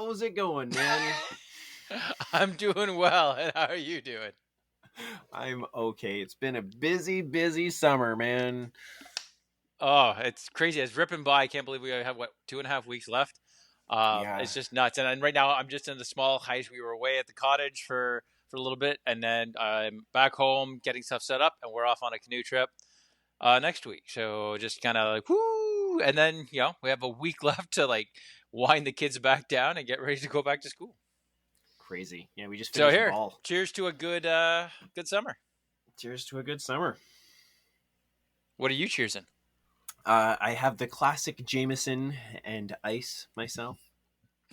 how's it going, man? I'm doing well. And how are you doing? I'm okay. It's been a busy summer, man. Oh, it's crazy. It's ripping by. I can't believe we have, 2.5 weeks left. Yeah. It's just nuts. And right now, I'm just in the small house. We were away at the cottage for a little bit. And then I'm back home getting stuff set up. And we're off on a canoe trip next week. So just kind of like, whoo. And then, we have a week left to like wind the kids back down and get ready to go back to school. Crazy. Yeah, we just So finished here, ball. cheers to a good summer. Cheers to a good summer. What are you cheersing? I have the classic Jameson and ice myself.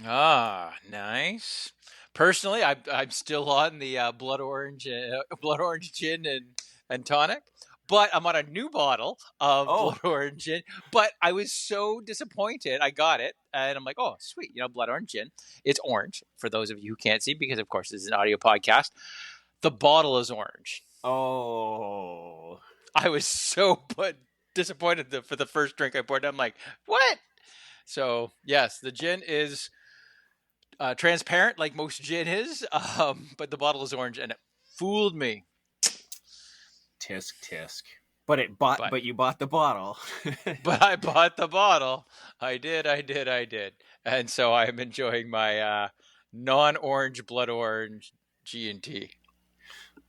Ah, nice. Personally, I'm still on the blood orange gin and tonic, but I'm on a new bottle of blood orange gin. But I was so disappointed. I got it, and I'm like, oh, sweet, blood orange gin. It's orange for those of you who can't see, because of course this is an audio podcast. The bottle is orange. Oh, I was so disappointed for the first drink I poured. I'm like, what? So yes, the gin is transparent like most gin is, but the bottle is orange, and it fooled me. Tisk. But you bought the bottle. But I bought the bottle. I did. And so I'm enjoying my non-orange blood orange G&T.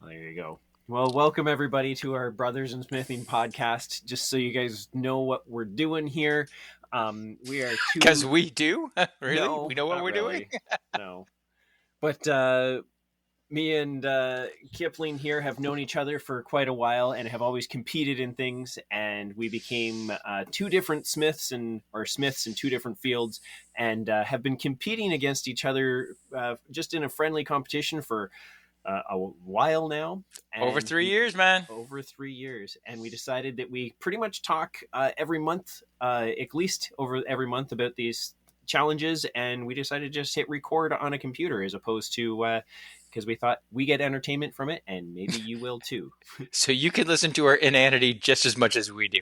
There you go. Well, welcome everybody to our Brothers in Smithing podcast. Just so you guys know what we're doing here. We are two... Because we do? Really? No, we know what we're doing? No. But me and Kipling here have known each other for quite a while and have always competed in things. And we became two different smiths in two different fields, and have been competing against each other just in a friendly competition for a while now. Over 3 years, man. Over 3 years. And we decided that we pretty much talk every month, at least over every month, about these challenges. And we decided to just hit record on a computer, as opposed to, because we thought we get entertainment from it, and maybe you will too. So you can listen to our inanity just as much as we do.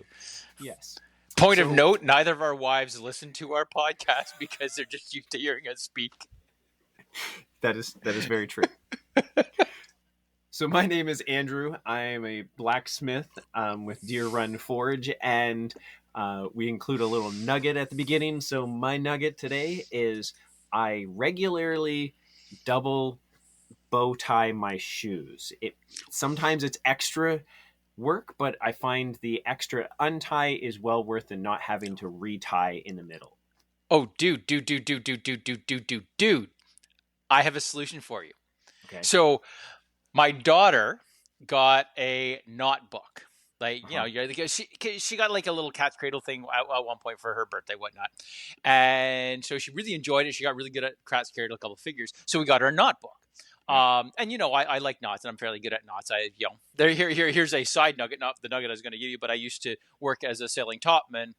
Yes. Point of note, neither of our wives listen to our podcast because they're just used to hearing us speak. That is very true. So my name is Andrew. I am a blacksmith with Deer Run Forge, and we include a little nugget at the beginning. So my nugget today is I regularly double bow tie my shoes. Sometimes it's extra work, but I find the extra untie is well worth the not having to retie in the middle. Oh, dude. I have a solution for you. Okay. So my daughter got a knot book. Like, she got like a little cat's cradle thing at one point for her birthday, whatnot. And so she really enjoyed it. She got really good at cat's cradle, a couple of figures. So we got her a knot book. And I like knots, and I'm fairly good at knots. Here's a side nugget, not the nugget I was going to give you, but I used to work as a sailing topman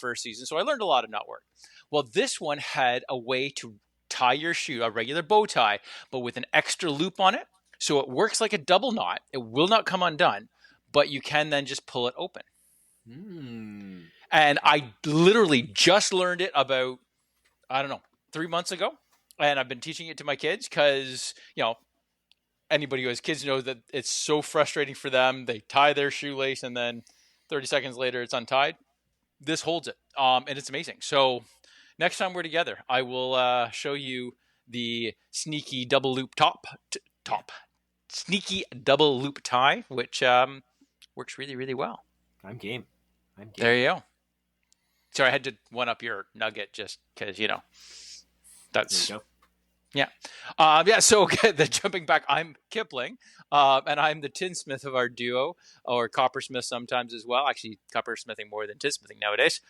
for a season. So I learned a lot of knot work. Well, this one had a way to tie your shoe, a regular bow tie, but with an extra loop on it. So it works like a double knot. It will not come undone, but you can then just pull it open. And I literally just learned it about, 3 months ago. And I've been teaching it to my kids because, anybody who has kids knows that it's so frustrating for them. They tie their shoelace and then 30 seconds later it's untied. This holds it. And it's amazing. So next time we're together, I will show you the sneaky double loop sneaky double loop tie, which works really, really well. I'm game. There you go. Sorry, I had to one up your nugget just because, that's... There you go. Yeah. So the jumping back, I'm Kipling, and I'm the tinsmith of our duo, or coppersmith sometimes as well. Actually, coppersmithing more than tinsmithing nowadays,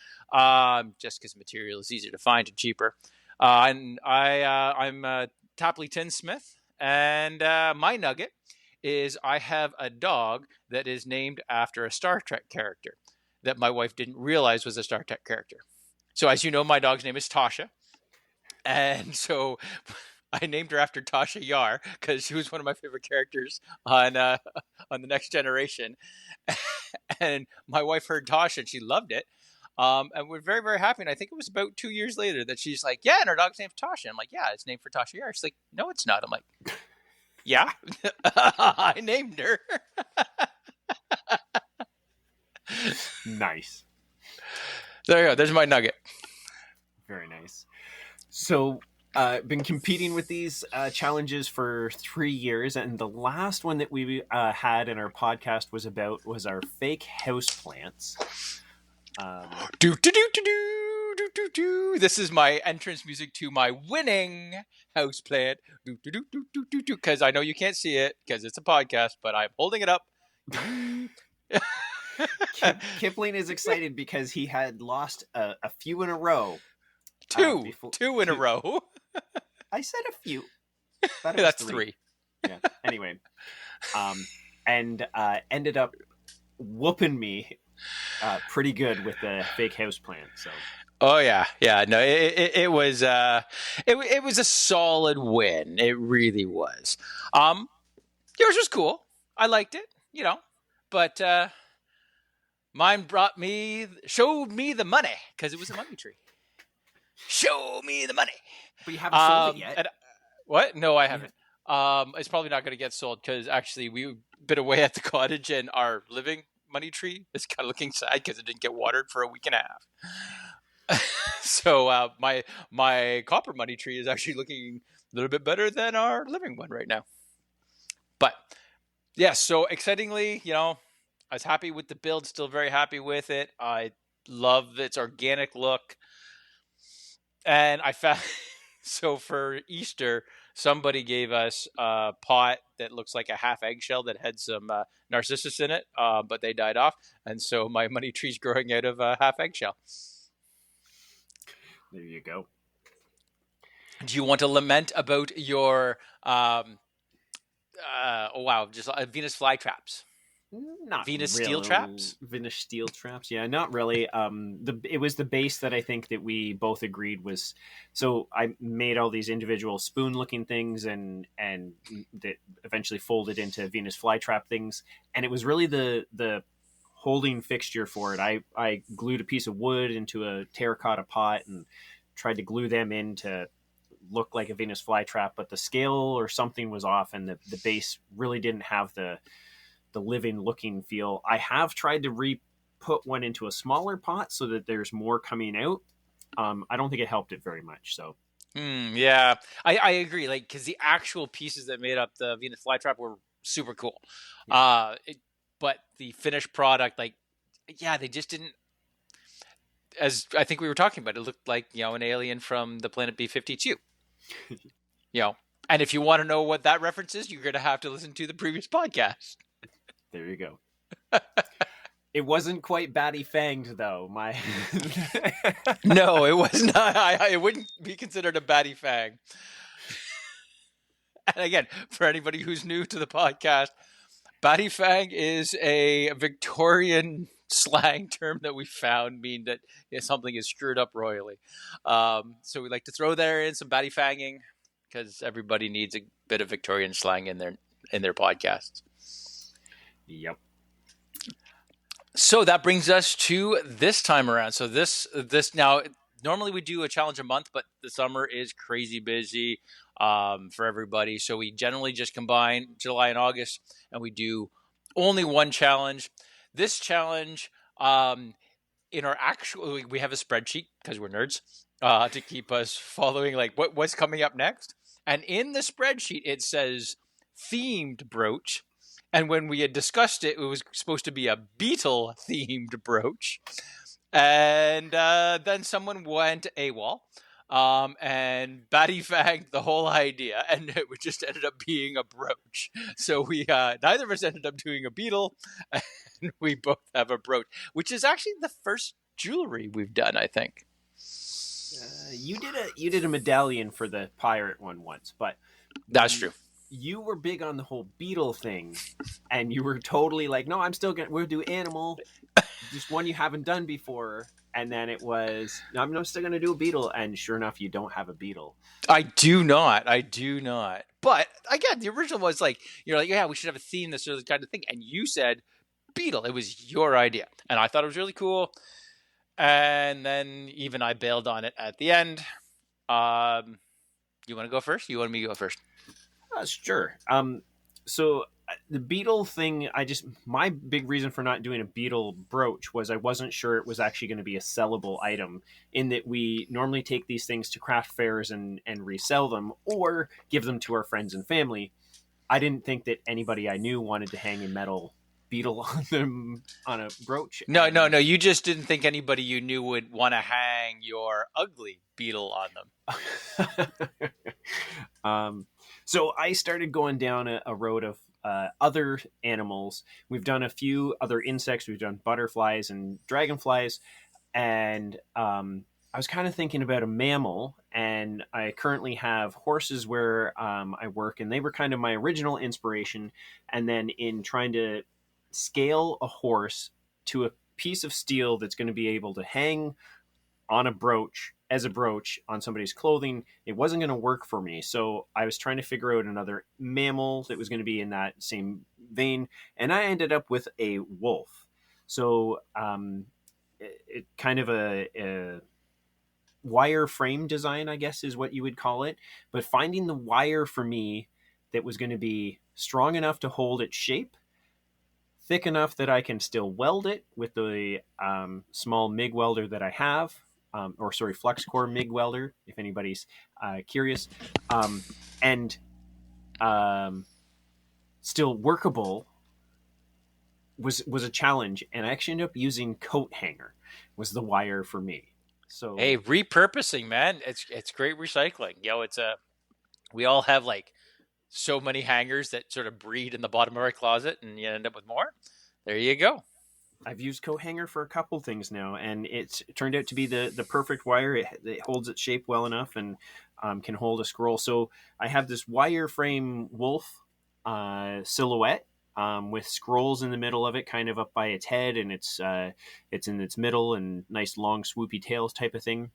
just because material is easier to find and cheaper. And I'm a Tapley tinsmith, and my nugget is I have a dog that is named after a Star Trek character that my wife didn't realize was a Star Trek character. So as you know, my dog's name is Tasha. And so I named her after Tasha Yar because she was one of my favorite characters on The Next Generation. And my wife heard Tasha and she loved it. And we're very, very happy. And I think it was about 2 years later that she's like, yeah, and our dog's named Tasha. I'm like, yeah, it's named for Tasha Yar. She's like, no, it's not. I'm like, yeah, I named her. Nice. There you go. There's my nugget. Very nice. So, been competing with these challenges for 3 years, and the last one that we had in our podcast was our fake house plants. This is my entrance music to my winning house plant. Because I know you can't see it because it's a podcast, but I'm holding it up. Kipling is excited because he had lost a few in a row. Two in a row. I said a few. That's three. Yeah. Anyway, and ended up whooping me pretty good with the fake house plant. So. Oh yeah. No, it was it was a solid win. It really was. Yours was cool. I liked it. But mine showed me the money because it was a money tree. Show me the money. But you haven't sold it yet. What? No, I haven't. It's probably not going to get sold because actually we've been away at the cottage and our living money tree is kind of looking sad because it didn't get watered for a week and a half. So my copper money tree is actually looking a little bit better than our living one right now. But yeah, so excitingly, I was happy with the build, still very happy with it. I love its organic look. And I found, so for Easter, somebody gave us a pot that looks like a half eggshell that had some narcissus in it, but they died off. And so my money tree's growing out of a half eggshell. There you go. Do you want to lament about your, just Venus flytraps? Not Venus really. steel traps? Venus steel traps, yeah, not really. It was the base that I think that we both agreed was. So I made all these individual spoon-looking things, and that eventually folded into Venus flytrap things. And it was really the holding fixture for it. I glued a piece of wood into a terracotta pot and tried to glue them in to look like a Venus flytrap, but the scale or something was off, and the base really didn't have the living looking feel. I have tried to put one into a smaller pot so that there's more coming out. I don't think it helped it very much. So yeah, I agree. Like, because the actual pieces that made up the Venus flytrap were super cool. Yeah. But the finished product, they just didn't. As I think we were talking about, it looked like an alien from the planet B-52. And if you want to know what that reference is, you're going to have to listen to the previous podcast. There you go. It wasn't quite batty fanged though. No, it was not. It wouldn't be considered a batty fang. And again, for anybody who's new to the podcast, batty fang is a Victorian slang term that we found, mean that something is screwed up royally. So we like to throw there in some batty fanging because everybody needs a bit of Victorian slang in their podcasts. Yep. So that brings us to this time around. So this now, normally we do a challenge a month, but the summer is crazy busy for everybody. So we generally just combine July and August, and we do only one challenge. This challenge, in our actual, we have a spreadsheet because we're nerds to keep us following like what's coming up next. And in the spreadsheet, it says themed brooch. And when we had discussed it, it was supposed to be a beetle-themed brooch. And then someone went AWOL and batty-fagged the whole idea. And it just ended up being a brooch. So we neither of us ended up doing a beetle. And we both have a brooch, which is actually the first jewelry we've done, I think. You did a medallion for the pirate one once, but... That's true. You were big on the whole beetle thing, and you were totally like, no, we'll do animal, just one you haven't done before. And then it was, no, I'm still going to do a beetle. And sure enough, you don't have a beetle. I do not. But again, the original was like, you're like, yeah, we should have a theme, this kind of thing. And you said beetle. It was your idea. And I thought it was really cool. And then even I bailed on it at the end. You want to go first? You want me to go first? Sure. So the beetle thing, my big reason for not doing a beetle brooch was I wasn't sure it was actually going to be a sellable item. In that we normally take these things to craft fairs and resell them or give them to our friends and family. I didn't think that anybody I knew wanted to hang a metal beetle on them on a brooch. No, no, no. You just didn't think anybody you knew would want to hang your ugly beetle on them. So I started going down a road of other animals. We've done a few other insects. We've done butterflies and dragonflies. And I was kind of thinking about a mammal. And I currently have horses where I work. And they were kind of my original inspiration. And then in trying to scale a horse to a piece of steel that's going to be able to hang on a brooch as a brooch on somebody's clothing, it wasn't going to work for me. So I was trying to figure out another mammal that was going to be in that same vein, and I ended up with a wolf. So it kind of a wire frame design, I guess, is what you would call it. But finding the wire for me that was going to be strong enough to hold its shape, thick enough that I can still weld it with the small MIG welder that I have, flux core MIG welder, if anybody's curious, and still workable was a challenge. And I actually ended up using coat hanger was the wire for me. So hey, repurposing, man, it's great recycling. We all have like so many hangers that sort of breed in the bottom of our closet, and you end up with more. There you go. I've used coat hanger for a couple things now, and it's turned out to be the perfect wire. It holds its shape well enough and can hold a scroll. So I have this wire frame wolf silhouette with scrolls in the middle of it, kind of up by its head, and it's in its middle and nice long swoopy tails type of thing.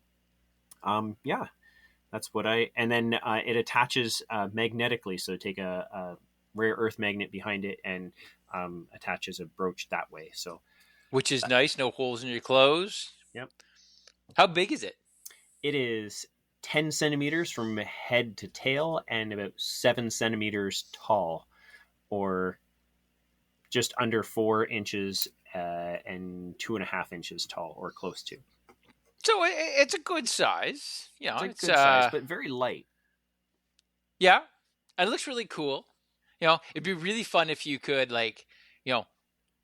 Yeah, that's what and then it attaches magnetically. So take a rare earth magnet behind it and attaches a brooch that way. So. Which is nice. No holes in your clothes. Yep. How big is it? It is 10 centimeters from head to tail and about 7 centimeters tall, or just under 4 inches and 2.5 inches tall, or close to. So it's a good size. It's a good size, but very light. Yeah. And it looks really cool. It'd be really fun if you could, like,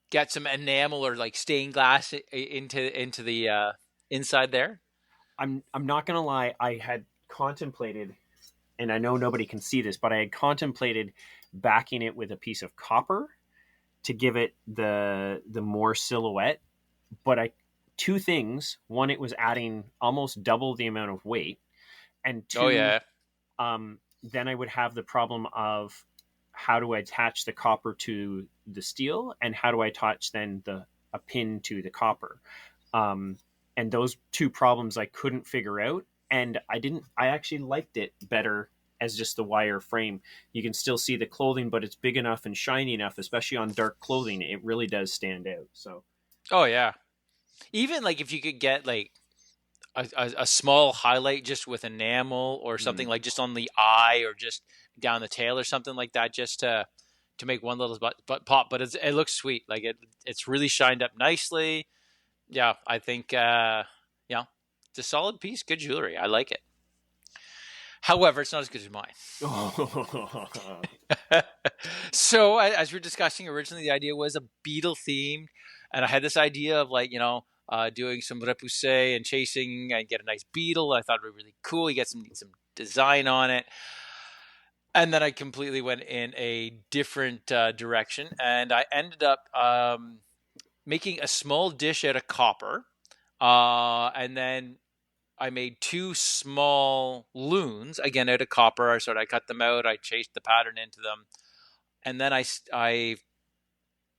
get some enamel or like stained glass into the inside there. I'm not gonna lie, I had contemplated, and I know nobody can see this, but I had contemplated backing it with a piece of copper to give it the more silhouette. But two things: one, it was adding almost double the amount of weight, and two, then I would have the problem of how do I attach the copper to the steel, and how do I attach then a pin to the copper? And those two problems I couldn't figure out. And I actually liked it better as just the wire frame. You can still see the clothing, but it's big enough and shiny enough, especially on dark clothing. It really does stand out. So. Oh yeah. Even like if you could get like a small highlight just with enamel or something like just on the eye or just down the tail or something like that, just to make one little but pop. But it looks sweet. Like it's really shined up nicely. Yeah, I think it's a solid piece. Good jewelry. I like it. However, it's not as good as mine. So as we were discussing originally, the idea was a beetle themed, and I had this idea of like doing some repoussé and chasing and get a nice beetle. I thought it would be really cool. You get some design on it. And then I completely went in a different direction, and I ended up making a small dish out of copper, and then I made 2 small loons, again out of copper. I cut them out, I chased the pattern into them, and then I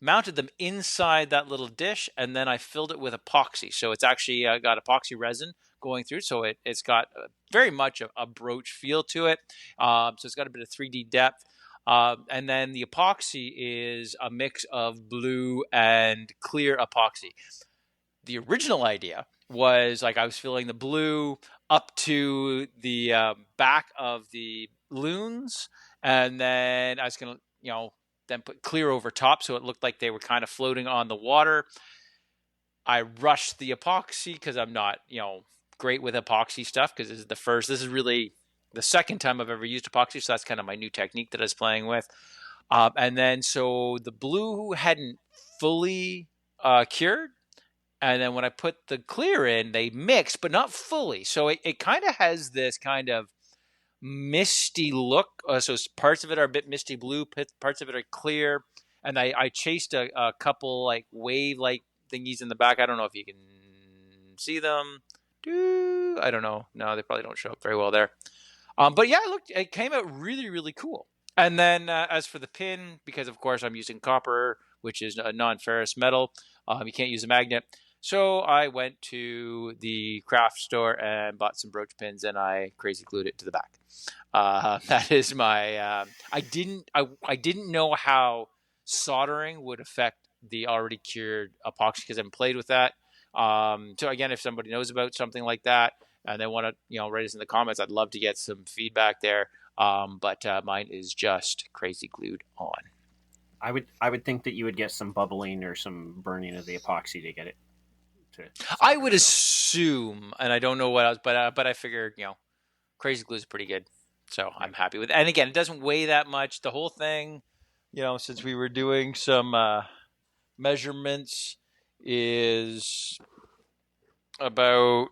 mounted them inside that little dish, and then I filled it with epoxy. So it's actually got epoxy resin going through, so it's got very much a brooch feel to it. So it's got a bit of 3D depth. And then the epoxy is a mix of blue and clear epoxy. The original idea was like I was filling the blue up to the back of the loons, and then I was going to, then put clear over top so it looked like they were kind of floating on the water. I rushed the epoxy because I'm not, great with epoxy stuff, because this is really the second time I've ever used epoxy. So that's kind of my new technique that I was playing with. And then, so the blue hadn't fully cured. And then when I put the clear in, they mixed, but not fully. So it kind of has this kind of misty look. So parts of it are a bit misty blue, parts of it are clear. And I chased a couple like wave like thingies in the back. I don't know if you can see them. I don't know. No, they probably don't show up very well there. But yeah, it came out really, really cool. And then as for the pin, because of course I'm using copper, which is a non-ferrous metal, you can't use a magnet. So I went to the craft store and bought some brooch pins, and I crazy glued it to the back. That is my. I didn't know how soldering would affect the already cured epoxy because I haven't played with that. So again, if somebody knows about something like that and they want to, write us in the comments, I'd love to get some feedback there. But mine is just crazy glued on. I would think that you would get some bubbling or some burning of the epoxy to get it. I would assume, and I don't know what else, but I figured, crazy glue is pretty good, so I'm happy with it. And again, it doesn't weigh that much. The whole thing, since we were doing some measurements, is about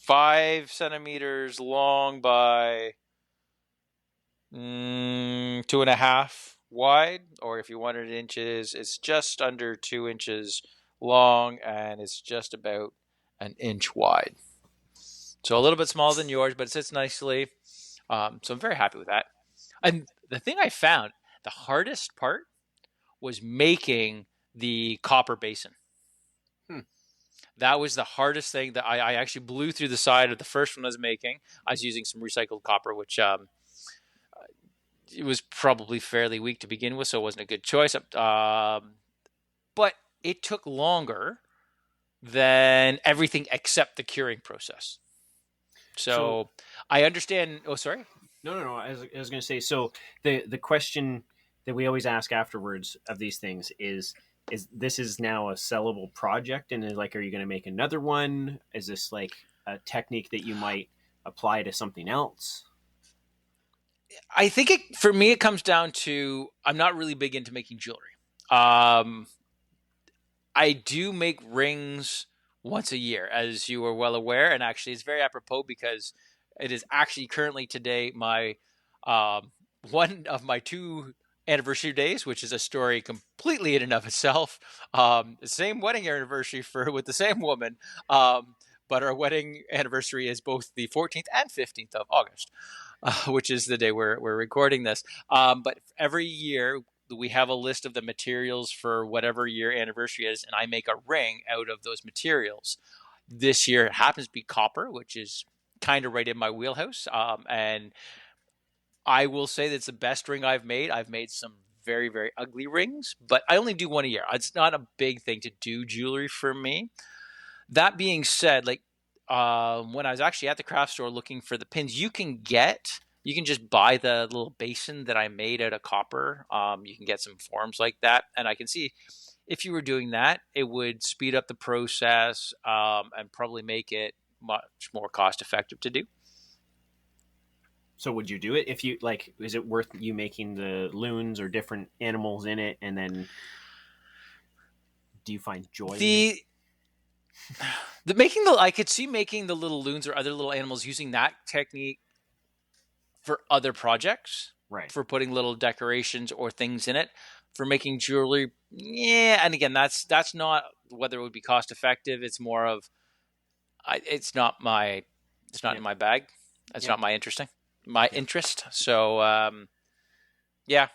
5 centimeters long by 2.5 wide, or if you wanted inches, it's just under 2 inches long, and it's just about an inch wide. So a little bit smaller than yours, but it sits nicely. So I'm very happy with that. And the thing I found, the hardest part was making the copper basin. That was the hardest thing that I actually blew through the side of the first one I was making. I was using some recycled copper, which it was probably fairly weak to begin with, so it wasn't a good choice. But it took longer than everything except the curing process. So I understand. Oh, sorry. No. I was going to say, so the question that we always ask afterwards of these things is this is now a sellable project? And like, are you going to make another one? Is this like a technique that you might apply to something else? I think for me, it comes down to, I'm not really big into making jewelry. I do make rings once a year, as you are well aware, and actually it's very apropos because it is actually currently today my one of my 2 anniversary days, which is a story completely in and of itself. The same wedding anniversary with the same woman, but our wedding anniversary is both the 14th and 15th of August, which is the day we're recording this. But every year we have a list of the materials for whatever year anniversary is, and I make a ring out of those materials. This year it happens to be copper, which is kind of right in my wheelhouse. And I will say that's the best ring I've made. I've made some very, very ugly rings, but I only do one a year. It's not a big thing to do jewelry for me. That being said, like when I was actually at the craft store looking for the pins, you can just buy the little basin that I made out of copper. You can get some forms like that. And I can see if you were doing that, it would speed up the process and probably make it much more cost effective to do. So would you do it if you like? Is it worth you making the loons or different animals in it, and then do you find joy? I could see making the little loons or other little animals using that technique for other projects, right? For putting little decorations or things in it. For making jewelry, yeah. And again, that's not whether it would be cost effective. It's more of, it's not in my bag. It's not my interest. So, yeah.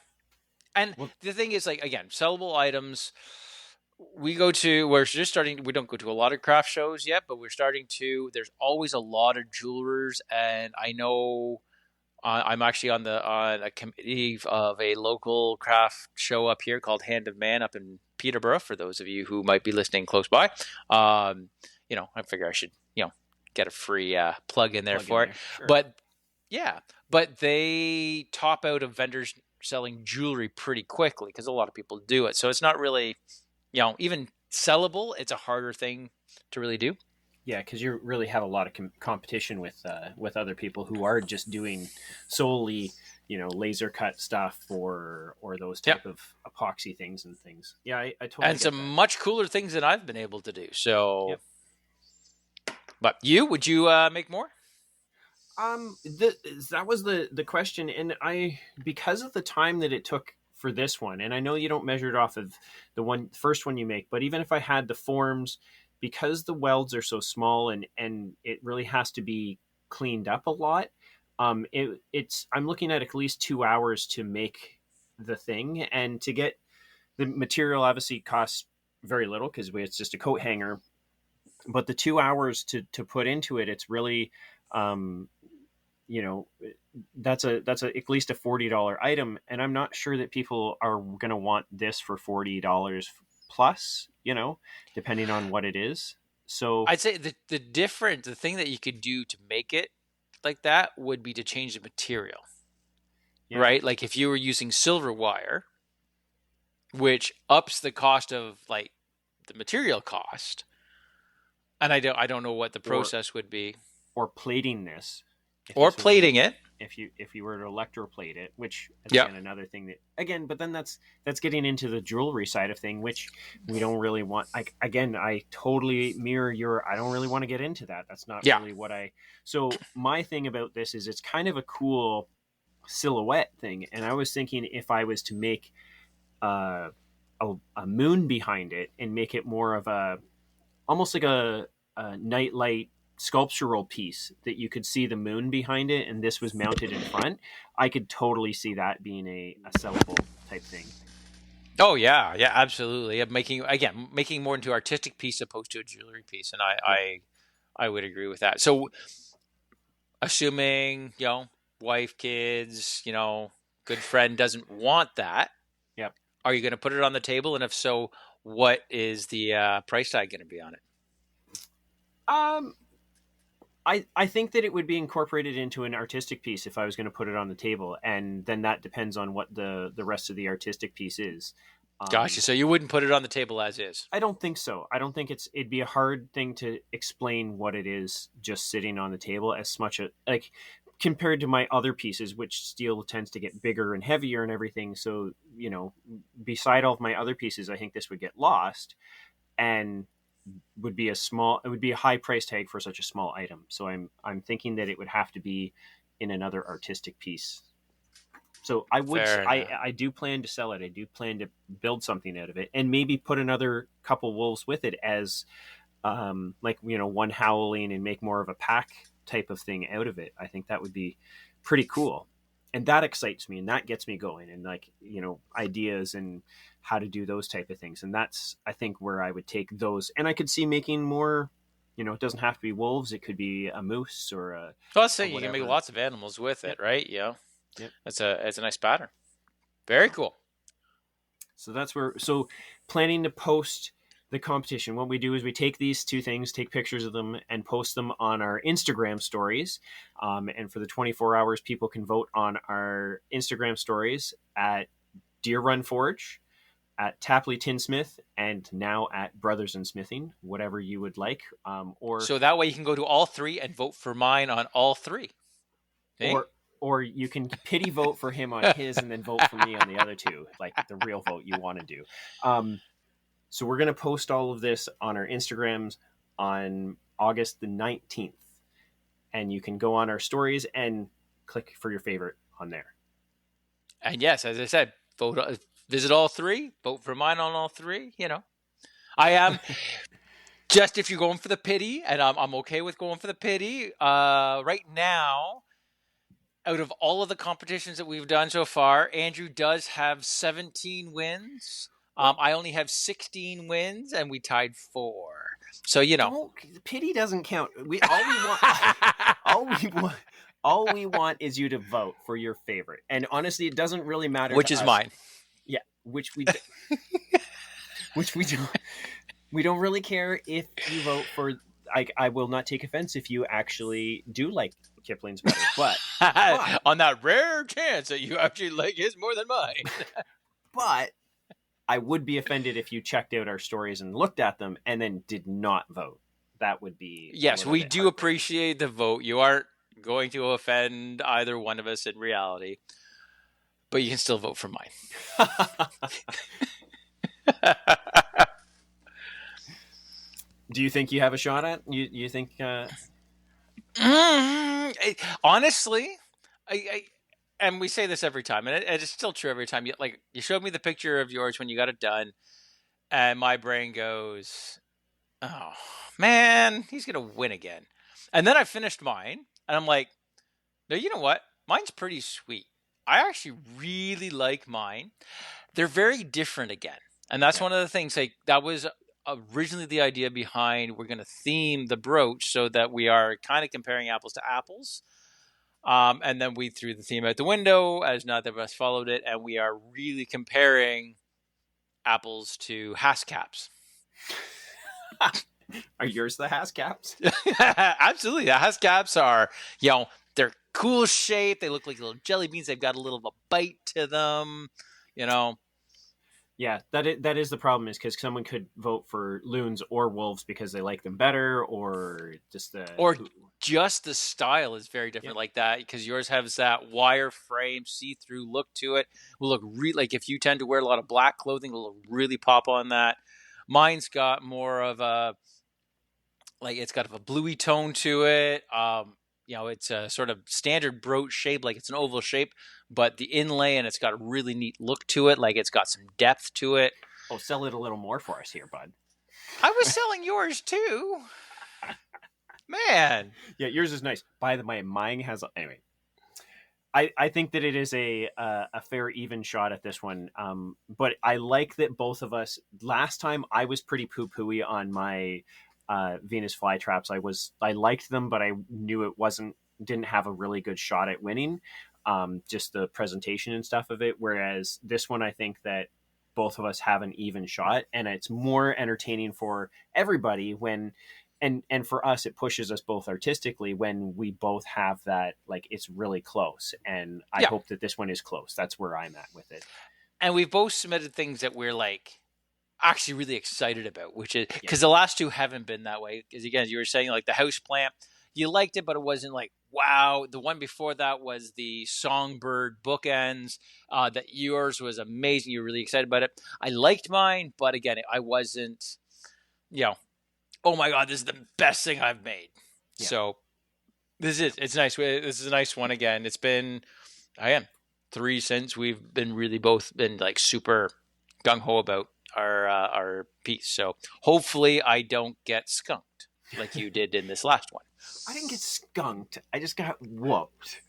And the thing is, like, again, sellable items. We're just starting. We don't go to a lot of craft shows yet, but we're starting to. There's always a lot of jewelers, and I know I'm actually on a committee of a local craft show up here called Hand of Man up in Peterborough. For those of you who might be listening close by, I figure I should, get a free plug in there Plug in for it. there. Sure. But yeah, but they top out of vendors selling jewelry pretty quickly because a lot of people do it. So it's not really, even sellable. It's a harder thing to really do. Yeah, because you really have a lot of competition with other people who are just doing solely, laser cut stuff or those Yep. type of epoxy things and things. Yeah, I totally And get some that. much cooler things than I've been able to do. So, Yep. But would you make more? That was the question, and because of the time that it took for this one, and I know you don't measure it off of the first one you make, but even if I had the forms, because the welds are so small and it really has to be cleaned up a lot, I'm looking at least 2 hours to make the thing, and to get the material obviously costs very little because it's just a coat hanger, but the 2 hours to put into it, it's really um that's at least a $40 item, and I'm not sure that people are going to want this for $40 plus, depending on what it is. So I'd say the thing that you could do to make it like that would be to change the material, yeah. right? Like if you were using silver wire, which ups the cost of like the material cost, and I don't know what the process would be, or plating this, or plating it. If you were to electroplate it, which is Yep. again another thing but then that's getting into the jewelry side of thing, which we don't really want. I totally mirror I don't really want to get into that. That's not really what so my thing about this is it's kind of a cool silhouette thing, and I was thinking if I was to make a moon behind it and make it more of almost like a nightlight sculptural piece that you could see the moon behind it, and this was mounted in front, I could totally see that being a sellable type thing. Oh yeah, absolutely. Making more into artistic piece opposed to a jewelry piece, and I would agree with that. So, assuming wife, kids, good friend doesn't want that, Yep. Are you going to put it on the table? And if so, what is the price tag going to be on it? I think that it would be incorporated into an artistic piece if I was going to put it on the table, and then that depends on what the rest of the artistic piece is. Gotcha. So you wouldn't put it on the table as is? I don't think so. I don't think it'd be a hard thing to explain what it is just sitting on the table, as much like compared to my other pieces, which steel tends to get bigger and heavier and everything. So, beside all of my other pieces, I think this would get lost and would be a high price tag for such a small item. So I'm thinking that it would have to be in another artistic piece. So I do plan to sell it. I do plan to build something out of it, and maybe put another couple wolves with it as one howling, and make more of a pack type of thing out of it. I think that would be pretty cool. And that excites me, and that gets me going, and ideas and how to do those type of things. And that's, I think, where I would take those. And I could see making more, it doesn't have to be wolves. It could be a moose or a... Well, let's say you can make lots of animals with it, right? Yeah. Yep. It's a nice pattern. Very cool. So planning to post the competition, what we do is we take these two things, take pictures of them, and post them on our Instagram stories. And for the 24 hours, people can vote on our Instagram stories at Deer Run Forge, at Tapley Tinsmith, and now at Brothers in Smithing, whatever you would like. So that way you can go to all three and vote for mine on all three. Hey? Or you can pity vote for him on his and then vote for me on the other two, like the real vote you want to do. So we're going to post all of this on our Instagrams on August the 19th. And you can go on our stories and click for your favorite on there. And yes, as I said, visit all three, vote for mine on all three. I am just, if you're going for the pity, and I'm okay with going for the pity. Right now, out of all of the competitions that we've done so far, Andrew does have 17 wins. I only have 16 wins, and we tied 4. So pity doesn't count. All we want is you to vote for your favorite. And honestly, it doesn't really matter. Which is us. Mine. Yeah, which we don't. We don't really care if you vote for I will not take offense if you actually do like Kipling's better, but on that rare chance that you actually like his more than mine. But I would be offended if you checked out our stories and looked at them and then did not vote. That would be yes, we do appreciate the vote. You aren't going to offend either one of us in reality, but you can still vote for mine. Do you think you have a shot at? You think? Honestly, I and we say this every time, and it's still true every time. You showed me the picture of yours when you got it done, and my brain goes, "Oh man, he's gonna win again." And then I finished mine, and I'm like, "No, you know what? Mine's pretty sweet. I actually really like mine. They're very different again, and that's one of the things. Like that was originally the idea behind we're going to theme the brooch so that we are kind of comparing apples to apples. And then we threw the theme out the window as neither of us followed it, and we are really comparing apples to Haascaps. Are yours the Haascaps? Absolutely. The Haascaps are, they're cool shape. They look like little jelly beans. They've got a little of a bite to them, Yeah, that is the problem, is because someone could vote for loons or wolves because they like them better, or just the style is very different like that, because yours has that wireframe see-through look to it. Will look like if you tend to wear a lot of black clothing, it will really pop on that. Mine's got more of it's got a bluey tone to it. It's a sort of standard brooch shape, like it's an oval shape, but the inlay, and it's got a really neat look to it, like it's got some depth to it. Oh, sell it a little more for us here, bud. I was selling yours too. Man. Yeah, yours is nice. By the way, mine has... Anyway, I think that it is a fair even shot at this one. But I like that both of us... Last time, I was pretty poo-pooey on my... Venus flytraps. I liked them, but I knew it didn't have a really good shot at winning. Just the presentation and stuff of it. Whereas this one, I think that both of us have an even shot, and it's more entertaining for everybody and for us, it pushes us both artistically when we both have that, like, it's really close. And I hope that this one is close. That's where I'm at with it. And we've both submitted things that we're actually really excited about, which is because the last two haven't been that way. Because again, you were saying like the house plant, you liked it, but it wasn't like wow. The one before that was the songbird bookends. That yours was amazing. You were really excited about it. I liked mine, but again, I wasn't. Oh my god, this is the best thing I've made. Yeah. So it's nice. This is a nice one again. It's been 3 since we've been both like super gung ho about our piece. So hopefully I don't get skunked like you did in this last one. I didn't get skunked. I just got whooped.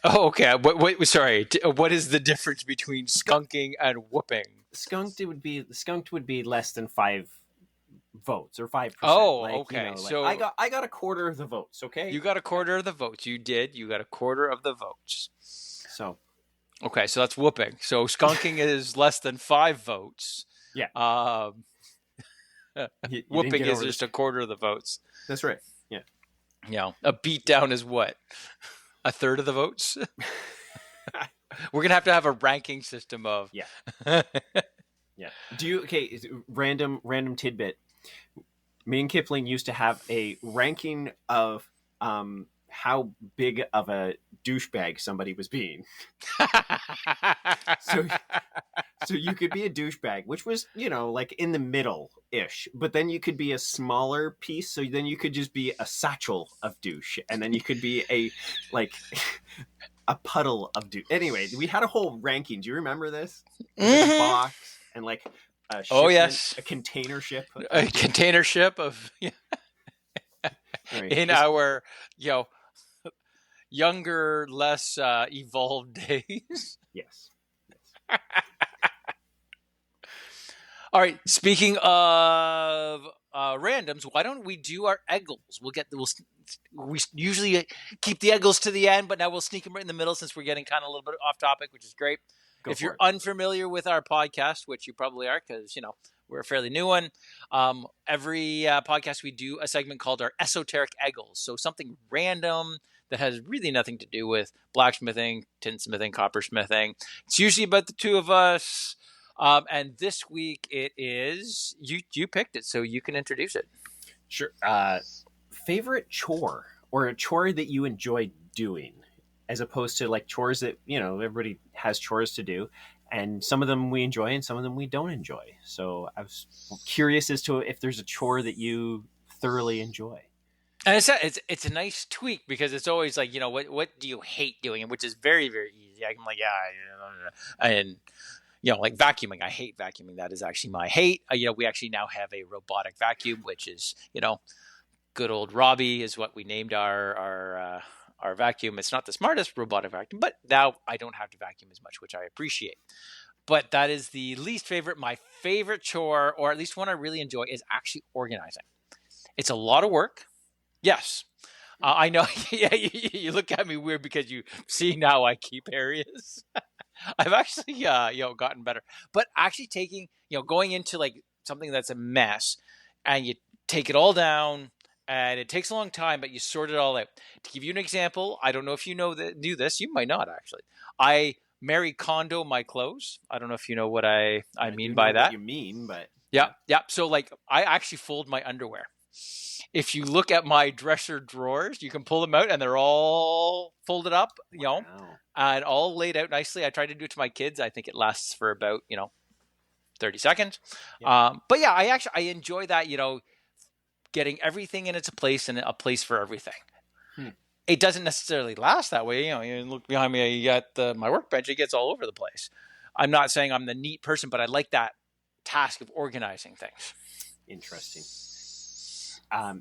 Oh, okay. What? Sorry. What is the difference between skunking and whooping? Skunked would be less than 5 votes or 5%. Oh, okay. So I got a quarter of the votes. Okay. You got a quarter of the votes. You did. You got a quarter of the votes. So. Okay, so that's whooping. So skunking is less than 5 votes. Yeah. You whooping is just a quarter of the votes. That's right. Yeah. A beatdown is what? A third of the votes? We're gonna have to have a ranking system of. Yeah. Yeah. Random tidbit. Me and Kipling used to have a ranking of how big of a douchebag somebody was being. So you could be a douchebag, which was, like in the middle-ish. But then you could be a smaller piece, so then you could just be a satchel of douche. And then you could be a puddle of douche. Anyway, we had a whole ranking. Do you remember this? Mm-hmm. A box and like a shipment, yes. A container ship. A container ship of... Right. Our, younger, less evolved days. Yes. All right. Speaking of randoms, why don't we do our eggles? We usually keep the eggles to the end, but now we'll sneak them right in the middle since we're getting kind of a little bit off topic, which is great. If you're for it. unfamiliar with our podcast, which you probably are, because we're a fairly new one, every podcast we do a segment called our esoteric eggles. So something random that has really nothing to do with blacksmithing, tinsmithing, coppersmithing. It's usually about the two of us. And this week it is you picked it, so you can introduce it. Sure. Favorite chore, or a chore that you enjoy doing, as opposed to like chores that everybody has chores to do, and some of them we enjoy and some of them we don't enjoy. So I was curious as to if there's a chore that you thoroughly enjoy. And it's a nice tweak, because it's always like, what do you hate doing, which is very, very easy. I'm like, and like vacuuming. I hate vacuuming. That is actually my hate. We actually now have a robotic vacuum, which is good old Robbie is what we named our vacuum. It's not the smartest robotic vacuum, but now I don't have to vacuum as much, which I appreciate. But that is the least favorite. My favorite chore, or at least one I really enjoy, is actually organizing. It's a lot of work. Yes. I know. Yeah, you look at me weird because you see now I keep areas. I've actually, gotten better. But actually taking, going into like something that's a mess, and you take it all down, and it takes a long time, but you sort it all out. To give you an example, I don't know if you knew this. You might not, actually. I Mary Kondo my clothes. I don't know if you know what I mean by that. What you mean, but yeah. So like, I actually fold my underwear. If you look at my dresser drawers, you can pull them out and they're all folded up, wow. And all laid out nicely. I tried to do it to my kids. I think it lasts for about, 30 seconds. Yeah. But yeah, I enjoy that, getting everything in its place and a place for everything. It doesn't necessarily last that way. You look behind me, you got my workbench, it gets all over the place. I'm not saying I'm the neat person, but I like that task of organizing things. Interesting.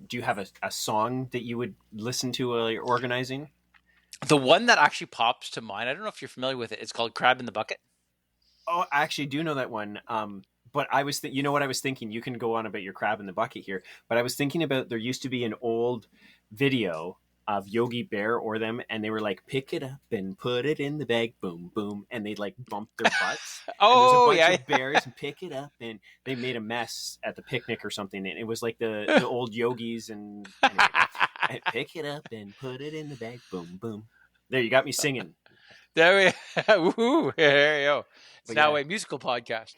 Do you have a song that you would listen to while you're organizing? The one that actually pops to mind, I don't know if you're familiar with it. It's called Crab in the Bucket. Oh, I actually do know that one. But I was, what I was thinking? You can go on about your crab in the bucket here. But I was thinking about, there used to be an old video of Yogi Bear or them, and they were like, pick it up and put it in the bag, boom, boom, and they'd like bump their butts. Oh, and there's a bunch of bears, and pick it up, and they made a mess at the picnic or something, and it was like the old yogis, and anyway, pick it up and put it in the bag, boom, boom. There, you got me singing. There you go. It's now a musical podcast.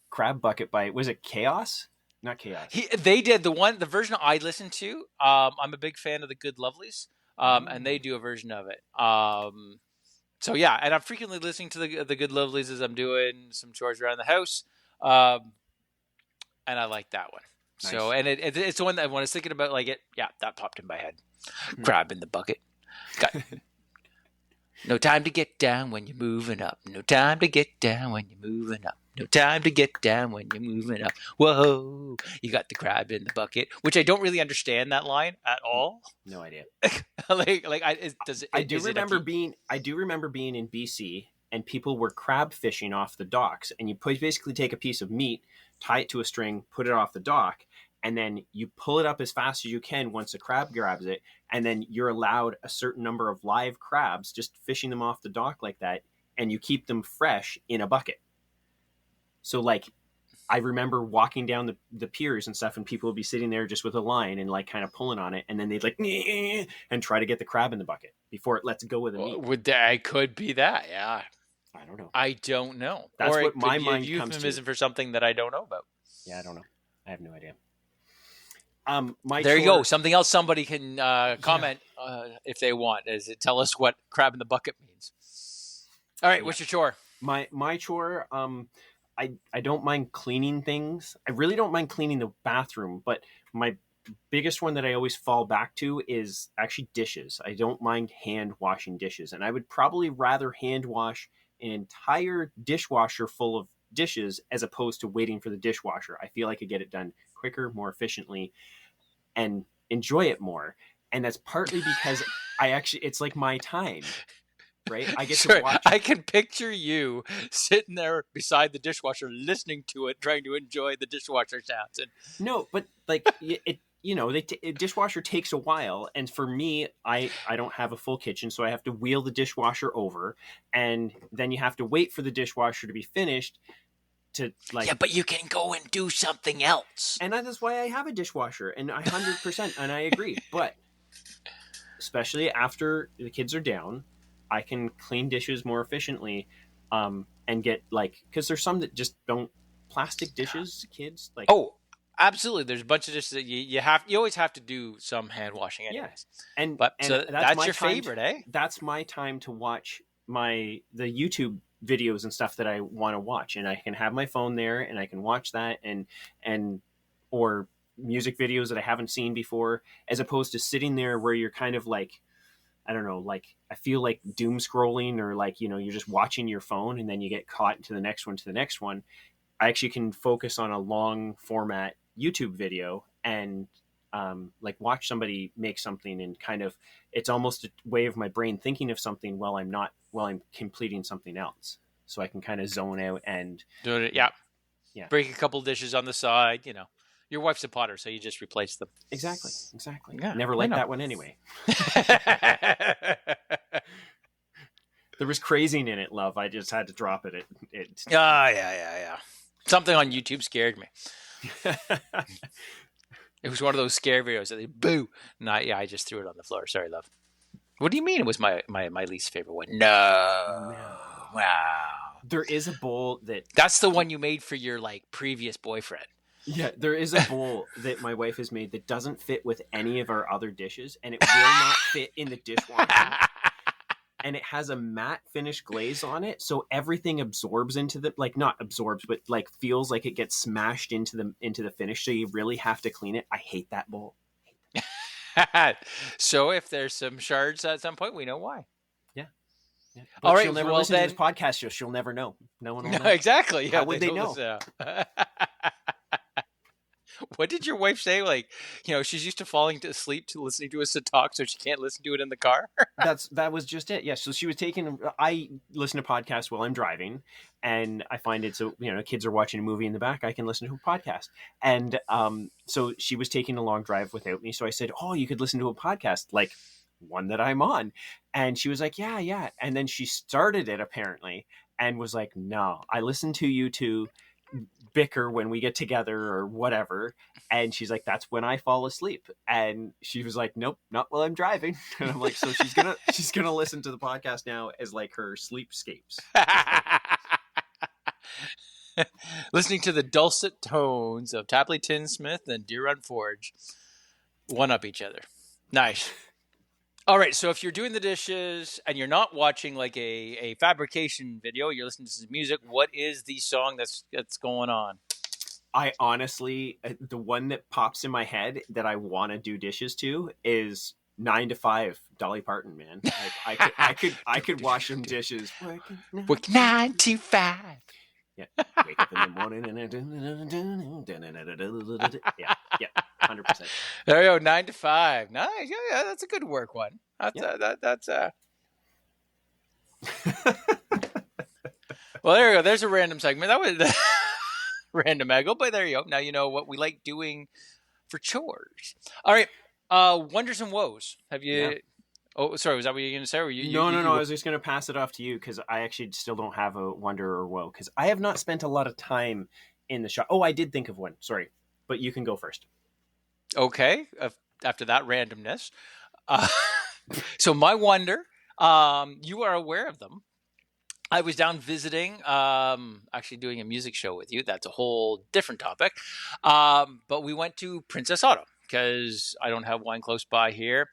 Crab Bucket by, was it Chaos? Not Chaos. They did the version I listened to. I'm a big fan of the Good Lovelies, and they do a version of it. So yeah, and I'm frequently listening to the Good Lovelies as I'm doing some chores around the house, and I like that one. Nice. So, and it's the one that when I was thinking about that popped in my head. Crab in the bucket. Got no time to get down when you're moving up. No time to get down when you're moving up. No time to get down when you're moving up. Whoa, you got the crab in the bucket, which I don't really understand that line at all. No idea. I do remember being in BC, and people were crab fishing off the docks, and you basically take a piece of meat, tie it to a string, put it off the dock, and then you pull it up as fast as you can once a crab grabs it, and then you're allowed a certain number of live crabs, just fishing them off the dock like that, and you keep them fresh in a bucket. So, like, I remember walking down the piers and stuff, and people would be sitting there just with a line and, like, kind of pulling on it, and then they'd, like, and try to get the crab in the bucket before it lets go of the meat. I could be that, yeah. I don't know. I don't know. That's what my mind comes to. Euphemism for something that I don't know about. Yeah, I don't know. I have no idea. There you go. Something else somebody can comment if they want. Is it tell us what crab in the bucket means? All right, what's your chore? My chore, I don't mind cleaning things. I really don't mind cleaning the bathroom, but my biggest one that I always fall back to is actually dishes. I don't mind hand washing dishes, and I would probably rather hand wash an entire dishwasher full of dishes as opposed to waiting for the dishwasher. I feel like I get it done quicker, more efficiently, and enjoy it more. And that's partly because it's like my time. Right? I get to watch. I can picture you sitting there beside the dishwasher, listening to it, trying to enjoy the dishwasher sounds. No, but like dishwasher takes a while, and for me, I don't have a full kitchen, so I have to wheel the dishwasher over, and then you have to wait for the dishwasher to be finished to Yeah, but you can go and do something else. and that's why I have a dishwasher, and 100%, and I agree. But especially after the kids are down, I can clean dishes more efficiently, and get because there's some that just don't plastic dishes, kids like. Oh, absolutely. There's a bunch of dishes that you always have to do some hand washing anyways. Yeah. But so that's your favorite, eh? That's my time to watch the YouTube videos and stuff that I want to watch, and I can have my phone there and I can watch that and or music videos that I haven't seen before, as opposed to sitting there where you're kind of like, I don't know, like I feel like doom scrolling, or you're just watching your phone and then you get caught into the next one. I actually can focus on a long format YouTube video and watch somebody make something, and kind of, it's almost a way of my brain thinking of something while I'm completing something else. So I can kind of zone out and doing it. Yeah. Break a couple dishes on the side, Your wife's a potter, so you just replace them. Exactly. Yeah, never liked that one anyway. There was crazing in it, love. I just had to drop it. Yeah. Something on YouTube scared me. It was one of those scare videos that they boo. I just threw it on the floor. Sorry, love. What do you mean it was my least favorite one? No. Wow. There is a bowl that's the one you made for your previous boyfriend. Yeah, there is a bowl that my wife has made that doesn't fit with any of our other dishes, and it will not fit in the dishwasher. And it has a matte finish glaze on it, so everything absorbs into the not absorbs, but feels like it gets smashed into the finish. So you really have to clean it. I hate that bowl. So if there's some shards at some point, we know why. Yeah. All right. She'll never listen to this podcast, so she'll never know. No one will know. Exactly. Yeah. How would they know? What did your wife say? She's used to falling to sleep to listening to us to talk, so she can't listen to it in the car. That was just it. Yeah. So she was I listen to podcasts while I'm driving, and I find it so, kids are watching a movie in the back, I can listen to a podcast. And so she was taking a long drive without me. So I said, "Oh, you could listen to a podcast, like one that I'm on." And she was like, "Yeah." And then she started it apparently and was like, "No, I listen to you two bicker when we get together or whatever," and she's like, "That's when I fall asleep." And she was like, "Nope, not while I'm driving." And I'm like, so she's gonna listen to the podcast now as her sleepscapes. Listening to the dulcet tones of Tapley Tinsmith and Deer Run Forge one up each other. Nice. All right, so if you're doing the dishes and you're not watching a fabrication video, you're listening to some music, what is the song that's going on? I honestly, the one that pops in my head that I want to do dishes to is 9 to 5, Dolly Parton, man. I could wash some dishes. Work 9 to 5. Yeah. Wake up in the morning and yeah, 100%. There you go, 9 to 5. Nice. Yeah, that's a good work one. That's Well, there you go. There's a random segment. That was random eggle, but there you go. Now you know what we like doing for chores. All right. Wonders and woes. Have you? Yeah. Oh, sorry. Was that what you were going to say? Or No. I was just going to pass it off to you because I actually still don't have a wonder or woe because I have not spent a lot of time in the shop. Oh, I did think of one. Sorry, but you can go first. Okay. After that randomness, so my wonder. You are aware of them. I was down visiting, actually doing a music show with you. That's a whole different topic. But we went to Princess Auto because I don't have one close by here.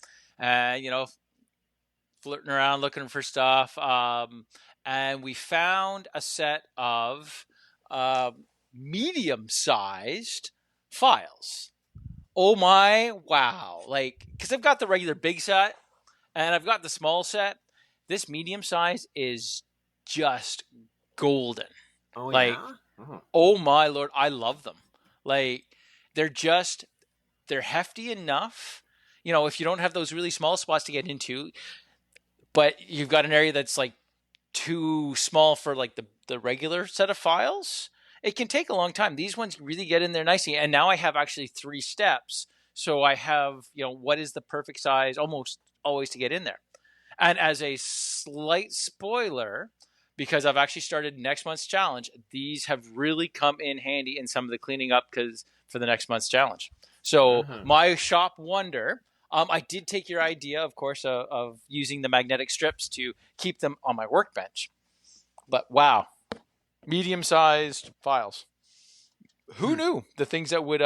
Flirting around looking for stuff. And we found a set of medium-sized files. Oh my, wow. Because I've got the regular big set and I've got the small set. This medium size is just golden. Oh, yeah? Oh my Lord, I love them. They're hefty enough, if you don't have those really small spots to get into, but you've got an area that's too small for the regular set of files, it can take a long time. These ones really get in there nicely. And now I have actually 3 steps. So I have, what is the perfect size almost always to get in there. And as a slight spoiler, because I've actually started next month's challenge, these have really come in handy in some of the cleaning up for the next month's challenge. So my shop wonder, I did take your idea, of course, of using the magnetic strips to keep them on my workbench. But wow, medium-sized files. Who knew the things that would,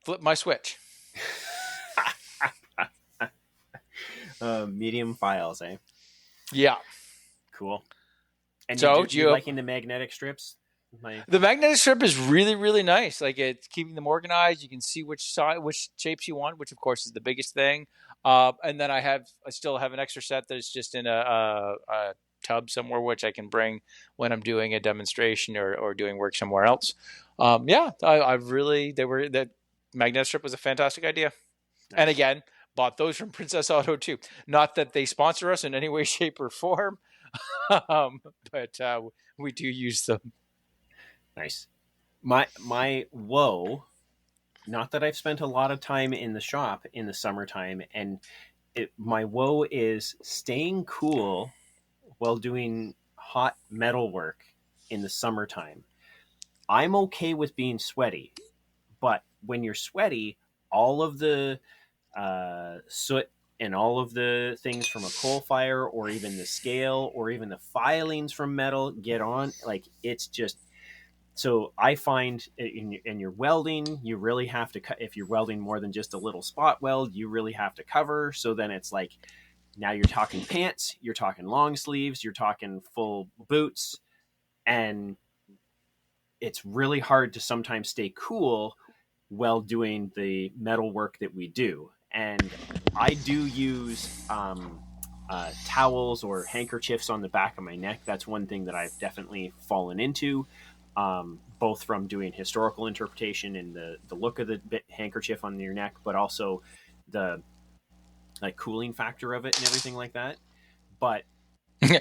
flip my switch? Medium files, eh? Yeah. Cool. And so you liking the magnetic strips? The magnetic strip is really, really nice. Like, it's keeping them organized. You can see which shapes you want, which of course is the biggest thing. And then I still have an extra set that's just in a tub somewhere, which I can bring when I'm doing a demonstration or doing work somewhere else. That magnetic strip was a fantastic idea. Nice. And again, bought those from Princess Auto too. Not that they sponsor us in any way, shape, or form, but we do use them. Nice. My woe, not that I've spent a lot of time in the shop in the summertime, and my woe is staying cool while doing hot metal work in the summertime. I'm okay with being sweaty, but when you're sweaty, all of the soot and all of the things from a coal fire or even the scale or even the filings from metal get on. Like, it's just... So I find in your welding, you really have to if you're welding more than just a little spot weld, you really have to cover. So then it's like, now you're talking pants, you're talking long sleeves, you're talking full boots, and it's really hard to sometimes stay cool while doing the metal work that we do. And I do use towels or handkerchiefs on the back of my neck. That's one thing that I've definitely fallen into. Both from doing historical interpretation and the look of the handkerchief on your neck, but also the cooling factor of it and everything like that. But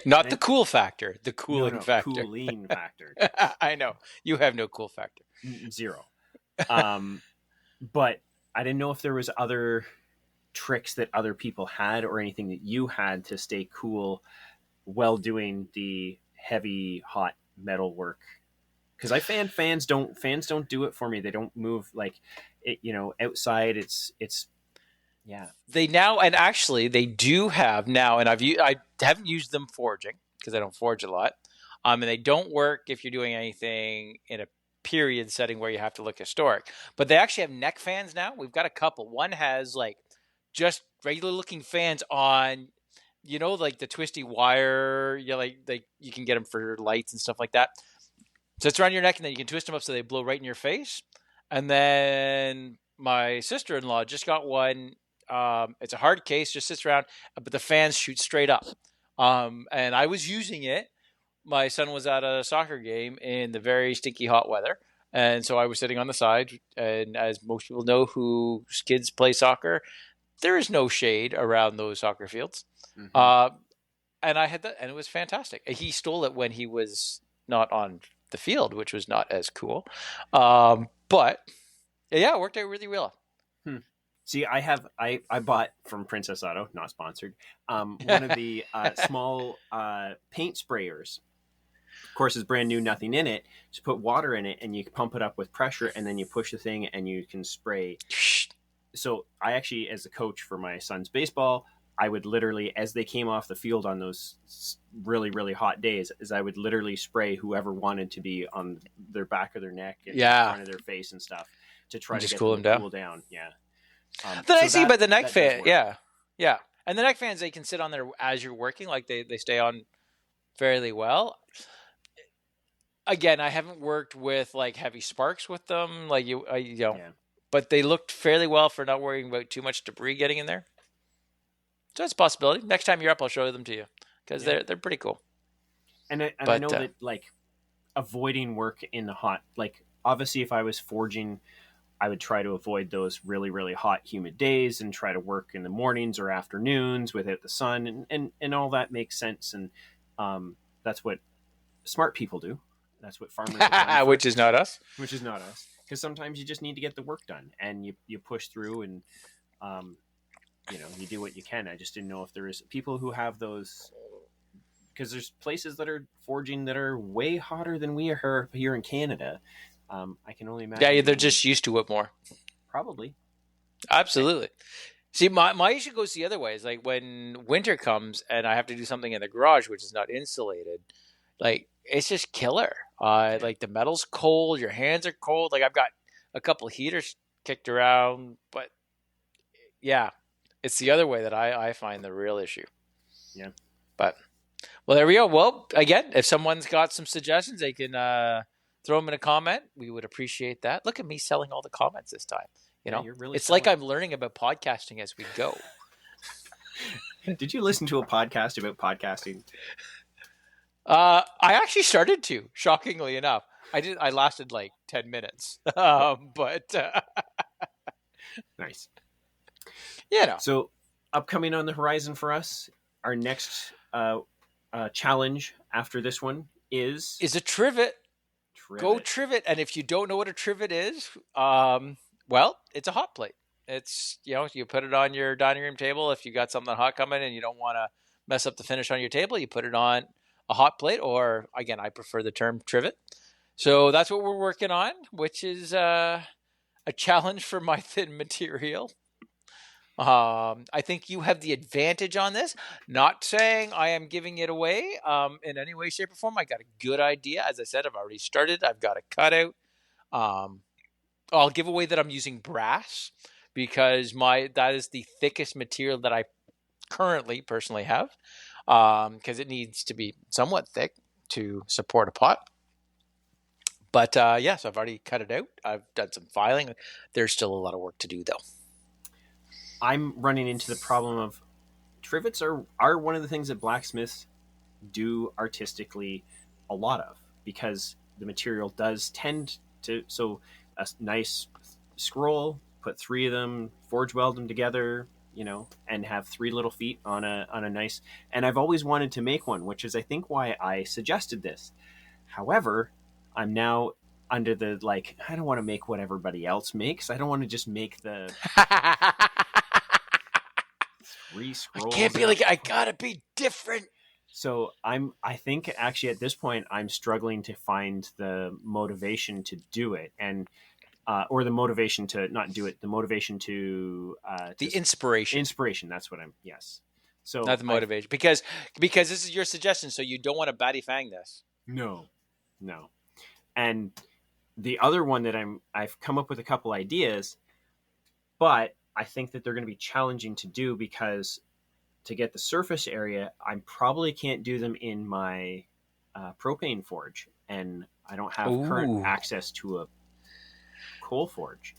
not the cool factor, the cooling factor. Cooling factor. I know you have no cool factor. Zero. But I didn't know if there was other tricks that other people had or anything that you had to stay cool while doing the heavy hot metal work. Because I find fans don't do it for me. They don't move like it, outside. It's yeah. They now, and actually they do have now, and I haven't used them forging because I don't forge a lot. And they don't work if you're doing anything in a period setting where you have to look historic. But they actually have neck fans now. We've got a couple. One has like just regular looking fans on, like the twisty wire. Like you can get them for lights and stuff like that. So it's around your neck, and then you can twist them up so they blow right in your face. And then my sister-in-law just got one. It's a hard case, just sits around, but the fans shoot straight up. And I was using it. My son was at a soccer game in the very stinky hot weather. And so I was sitting on the side. And as most people know who kids play soccer, there is no shade around those soccer fields. Mm-hmm. And I had that, and it was fantastic. He stole it when he was not on the field, which was not as cool. But yeah, it worked out really well. See, I bought from Princess Auto, not sponsored, one of the small paint sprayers. Of course, it's brand new, nothing in it. Just put water in it and you pump it up with pressure, and then you push the thing and you can spray. So I actually, as a coach for my son's baseball, I would literally, as they came off the field on those really, really hot days, I would literally spray whoever wanted to be on their back of their neck and in front of their face and stuff to try to get them to cool down. Yeah. Then I see, but the neck fan, yeah. And the neck fans, they can sit on there as you're working, like they stay on fairly well. Again, I haven't worked with like heavy sparks with them, but they looked fairly well for not worrying about too much debris getting in there. So it's a possibility. Next time you're up, I'll show them to you because they're pretty cool. And I know that like avoiding work in the hot, like obviously if I was forging, I would try to avoid those really, really hot, humid days and try to work in the mornings or afternoons without the sun, and all that makes sense. And that's what smart people do. That's what farmers do. Which is not us. Which is not us. because sometimes you just need to get the work done, and you push through, and you do what you can. I just didn't know if there is people who have those, because there's places that are forging that are way hotter than we are here in Canada. I can only imagine. Yeah, they're just used to it more. Probably. Absolutely. See, my issue goes the other way. Is like when winter comes and I have to do something in the garage which is not insulated, like it's just killer. Like the metal's cold, your hands are cold. Like I've got a couple of heaters kicked around, but yeah, it's the other way that I find the real issue. Yeah. But well, there we go. Well, again, if someone's got some suggestions, they can throw them in a comment. We would appreciate that. Look at me selling all the comments this time. You're really it's selling. like I'm learning about podcasting as we go. Did you listen to a podcast about podcasting? I actually started to, shockingly enough. I lasted like 10 minutes. But nice. So upcoming on the horizon for us, our next challenge after this one is a trivet. Go trivet. And if you don't know what a trivet is, well, it's a hot plate. It's, you put it on your dining room table. If you got something hot coming and you don't want to mess up the finish on your table, you put it on a hot plate, or again, I prefer the term trivet. So that's what we're working on, which is a challenge for my thin material. I think you have the advantage on this. Not saying I am giving it away in any way, shape, or form. I got a good idea. As I said, I've already started. I've got a cutout. I'll give away that I'm using brass because that is the thickest material that I personally have, because it needs to be somewhat thick to support a pot. But yes, I've already cut it out. I've done some filing. There's still a lot of work to do, though. I'm running into the problem of trivets are one of the things that blacksmiths do artistically a lot of, because the material does tend to, so a nice scroll, put 3 of them, forge weld them together, and have 3 little feet on a nice, and I've always wanted to make one, which is I think why I suggested this. However, I'm now under the, I don't want to make what everybody else makes. I don't want to just make the 3 scrolls. I can't be I gotta be different. So I think actually at this point I'm struggling to find the motivation to do it, and or the motivation to not do it, the motivation to the inspiration. Inspiration, that's what I'm. Yes. So not the motivation, because this is your suggestion, so you don't want to batty fang this. No. And the other one that I've come up with a couple ideas, but I think that they're going to be challenging to do because to get the surface area, I probably can't do them in my propane forge, and I don't have current access to a coal forge.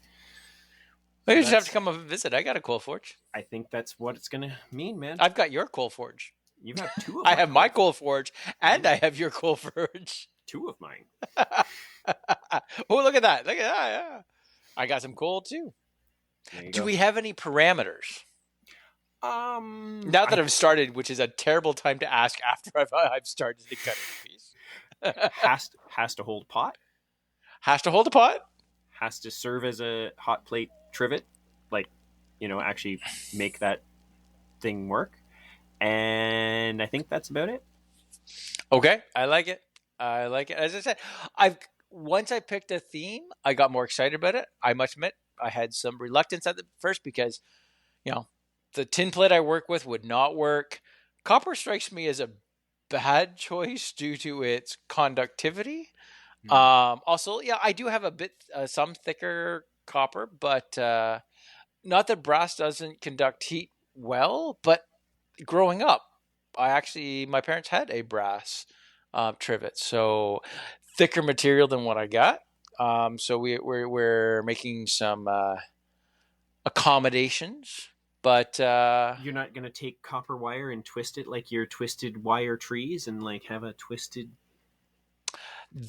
Well, you just have to come up and visit. I got a coal forge. I think that's what it's going to mean, man. I've got your coal forge. You have 2 of I have my coal forge, and I have your coal forge. 2 of mine. Oh, look at that. Yeah. I got some coal, too. Do we have any parameters? Now that I've started, which is a terrible time to ask after I've started to cut a piece. has to hold pot. Has to hold a pot. Has to serve as a hot plate trivet, actually make that thing work. And I think that's about it. Okay, I like it. As I said, once I picked a theme, I got more excited about it. I must admit, I had some reluctance at the first because, the tin plate I work with would not work. Copper strikes me as a bad choice due to its conductivity. Also, I do have a bit, some thicker copper, but not that brass doesn't conduct heat well, but growing up, my parents had a brass trivet, so thicker material than what I got. So we're making some accommodations, but you're not going to take copper wire and twist it like your twisted wire trees and have a twisted.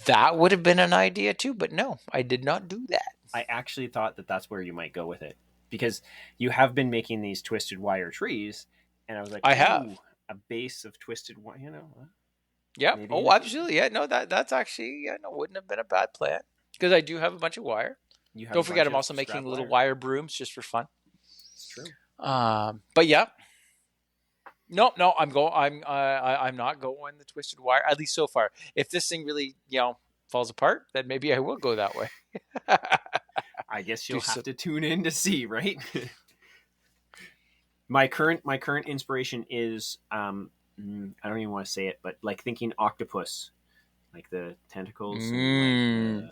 That would have been an idea too, but no, I did not do that. I actually thought that that's where you might go with it, because you have been making these twisted wire trees, and I was like, I have a base of twisted wire, Yeah. Oh, absolutely. Yeah. No, that's actually, wouldn't have been a bad plan, because I do have a bunch of wire. You have Don't a forget, bunch I'm of also scrap making little wire. wire brooms just for fun. It's true. But yeah, no, I'm not going the twisted wire. At least so far. If this thing really, falls apart, then maybe I will go that way. I guess you'll have to tune in to see, right? my current inspiration is I don't even want to say it, but like thinking octopus, like the tentacles and like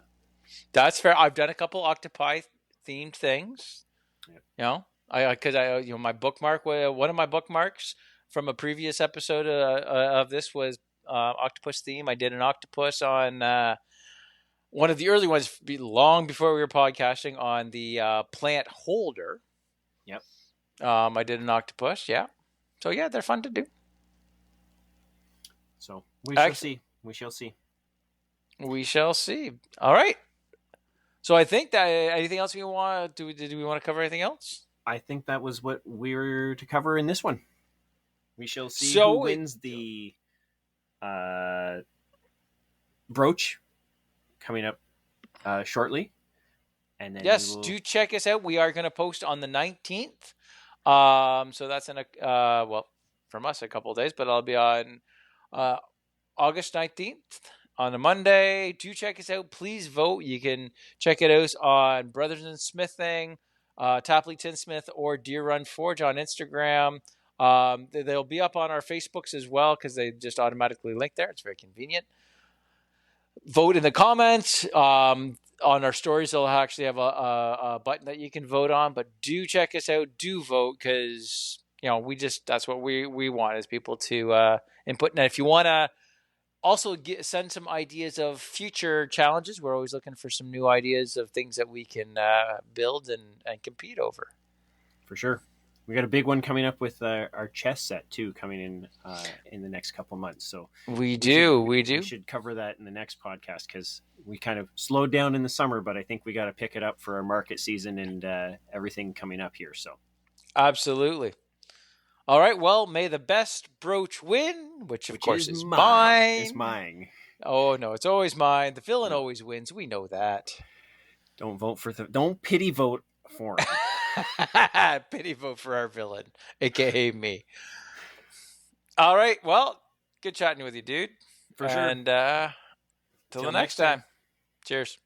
That's fair. I've done a couple octopi themed things. Yep. Because my bookmark, one of my bookmarks from a previous episode of this was octopus theme. I did an octopus on one of the early ones, long before we were podcasting, on the plant holder. Yep. I did an octopus. Yeah. So yeah, they're fun to do. So we shall see. We shall see. We shall see. All right. So I think that anything else we want? Did we want to cover anything else? I think that was what we're to cover in this one. We shall see who wins the brooch coming up shortly. And then yes, do check us out. We are going to post on the 19th. So that's in from us a couple of days, but I'll be on August 19th on a Monday. Do check us out. Please vote. You can check it out on Brothers in Smithing, Tapley Tinsmith, or Deer Run Forge on Instagram. They'll be up on our Facebooks as well because they just automatically link there. It's very convenient. Vote in the comments. On our stories, they'll actually have a button that you can vote on. But do check us out. Do vote because that's what we want is people to input. And if you want to also send some ideas of future challenges, we're always looking for some new ideas of things that we can build and compete over. For sure. We got a big one coming up with our chess set too, coming in the next couple months. So we should cover that in the next podcast because we kind of slowed down in the summer, but I think we got to pick it up for our market season and everything coming up here. So absolutely. All right. Well, may the best brooch win, which of course is mine. It's mine. Oh no, it's always mine. The villain always wins. We know that. Don't pity vote for him. Pity vote for our villain, aka me. All right. Well, good chatting with you, dude. For sure. And till the next time. Cheers.